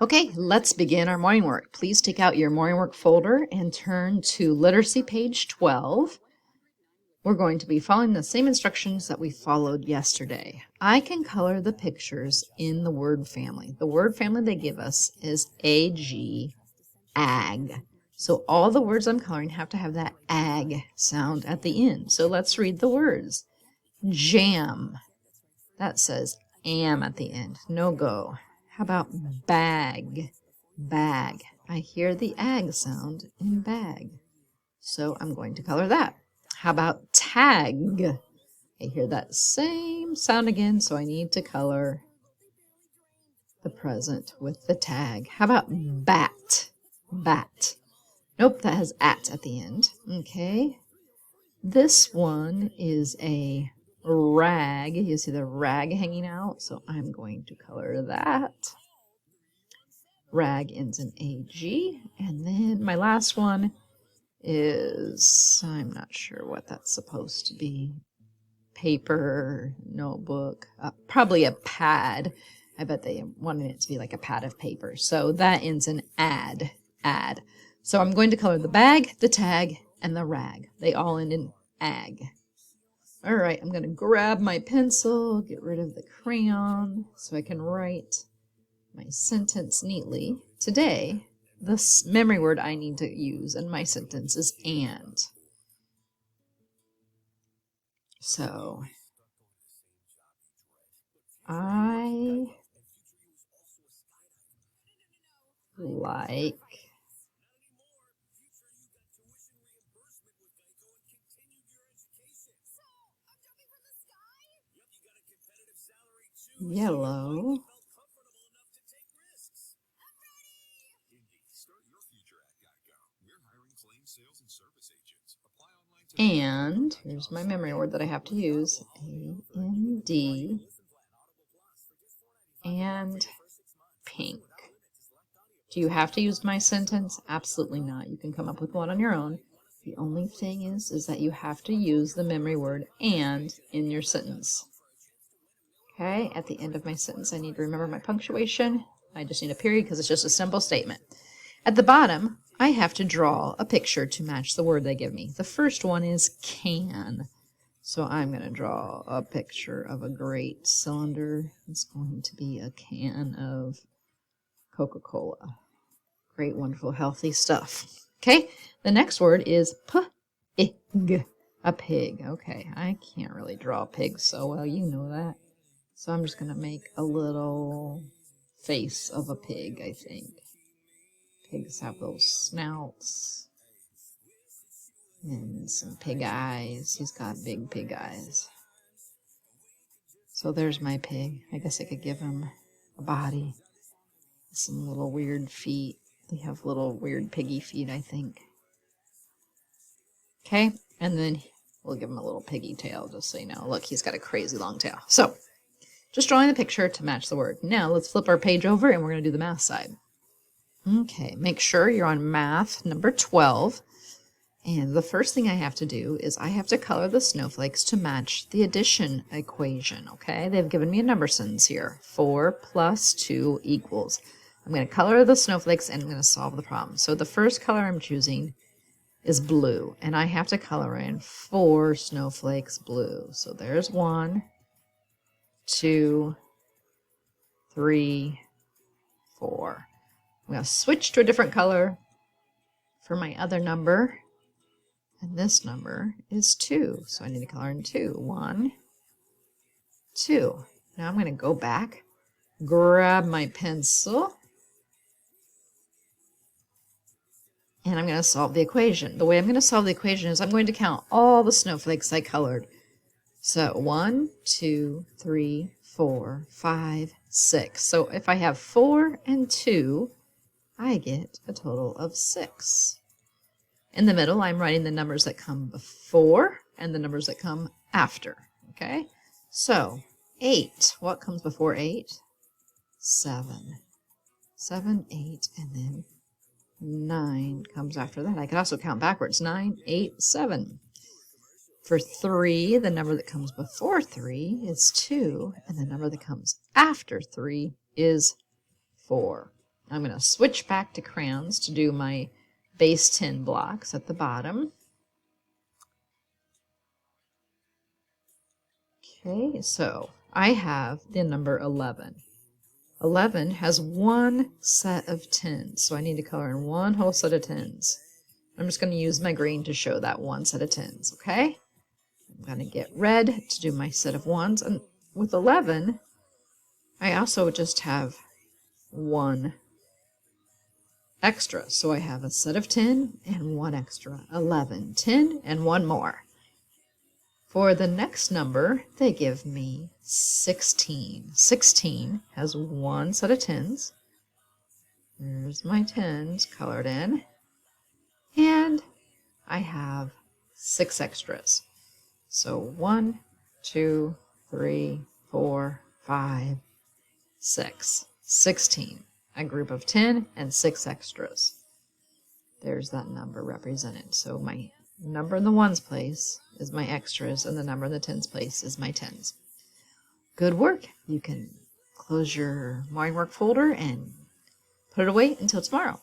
Okay, let's begin our morning work. Please take out your morning work folder and turn to literacy page 12. We're going to be following the same instructions that we followed yesterday. I can color the pictures in the word family. The word family they give us is AG, ag. So all the words I'm coloring have to have that ag sound at the end. So let's read the words. Jam. That says am at the end. No go. How about bag? Bag. I hear the ag sound in bag. So I'm going to color that. How about tag? I hear that same sound again, so I need to color the present with the tag. How about bat? Bat. Nope, that has at the end. Okay. This one is a rag. You see the rag hanging out, so I'm going to color that. Rag ends in AG. And then my last one is, I'm not sure what that's supposed to be. Paper, notebook, probably a pad. I bet they wanted it to be like a pad of paper. So that ends in ad. So I'm going to color the bag, the tag, and the rag. They all end in ag. All right, I'm going to grab my pencil, get rid of the crayon so I can write my sentence neatly. Today, the memory word I need to use in my sentence is and. So, I like yellow and, here's my memory word that I have to use, A-N-D, and pink. Do you have to use my sentence? Absolutely not. You can come up with one on your own. The only thing is that you have to use the memory word and in your sentence. Okay, at the end of my sentence, I need to remember my punctuation. I just need a period because it's just a simple statement. At the bottom, I have to draw a picture to match the word they give me. The first one is can. So I'm going to draw a picture of a great cylinder. It's going to be a can of Coca-Cola. Great, wonderful, healthy stuff. Okay, the next word is pig. A pig. Okay, I can't really draw pigs so well, you know that. So I'm just going to make a little face of a pig, I think. Pigs have those snouts and some pig eyes. He's got big pig eyes. So there's my pig. I guess I could give him a body. Some little weird feet. They have little weird piggy feet, I think. Okay, and then we'll give him a little piggy tail just so you know. Look, he's got a crazy long tail. So, just drawing the picture to match the word. Now, let's flip our page over and we're going to do the math side. Okay, make sure you're on math number 12. And the first thing I have to do is I have to color the snowflakes to match the addition equation, okay? They've given me a number sentence here. 4 plus 2 equals. I'm going to color the snowflakes and I'm going to solve the problem. So the first color I'm choosing is blue, and I have to color in 4 snowflakes blue. So there's 1, 2, 3, 4. I'm going to switch to a different color for my other number, and this number is 2. So I need to color in 2. 1, 2. Now I'm going to go back, grab my pencil, and I'm going to solve the equation. The way I'm going to solve the equation is I'm going to count all the snowflakes I colored. So 1, 2, 3, 4, 5, 6. So if I have 4 and 2, I get a total of 6. In the middle, I'm writing the numbers that come before and the numbers that come after. Okay? So 8. What comes before 8? 7. 7, 8, and then 9 comes after that. I could also count backwards. 9, 8, 7. For 3, the number that comes before 3 is 2, and the number that comes after 3 is 4. I'm going to switch back to crayons to do my base 10 blocks at the bottom. Okay, so I have the number 11. 11 has one set of 10s, so I need to color in one whole set of 10s. I'm just going to use my green to show that one set of 10s, okay? I'm going to get red to do my set of 1s, and with 11, I also just have one extra. So I have a set of 10 and one extra. 11, 10, and one more. For the next number, they give me 16. 16 has one set of 10s. There's my 10s colored in. And I have 6 extras. So 1, 2, 3, 4, 5, 6. 16. A group of 10 and 6 extras. There's that number represented. So my number in the 1s place is my extras, and the number in the 10s place is my 10s. Good work. You can close your Morning Work folder and put it away until tomorrow.